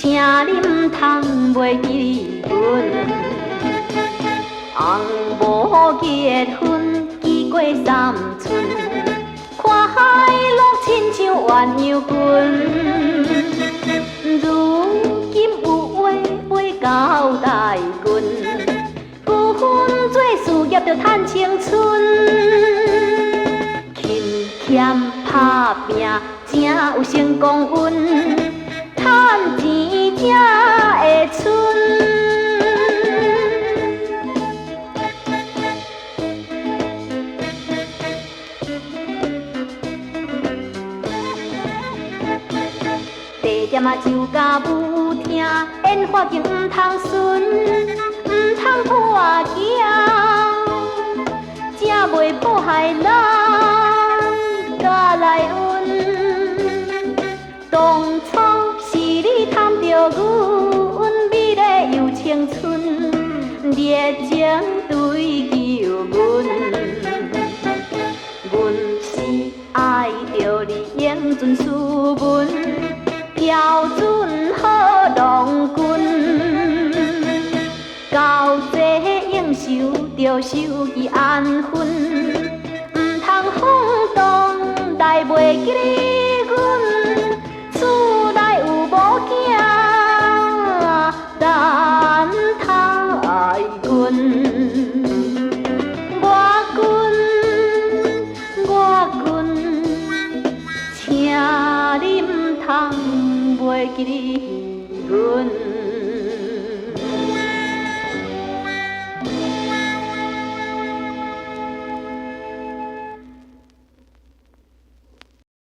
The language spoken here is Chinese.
请你唔通袂记阮。红无结婚，记过三寸，看海陆亲像鸳鸯裙。如今有话要交代阮，不分做事业着趁青春，勤俭打拼才有成功运，趁钱才会剩。地点啊就甲舞厅，演花景唔通顺，唔通破镜，才袂保害人甲来运。当初是你贪着阮美丽又青春，热情追求阮，阮是爱着你英俊斯文。标准好郎君，交际应酬着守记安分，唔通放荡来袂记阮，厝内有某囝等待阮。请你唔通袂记阮。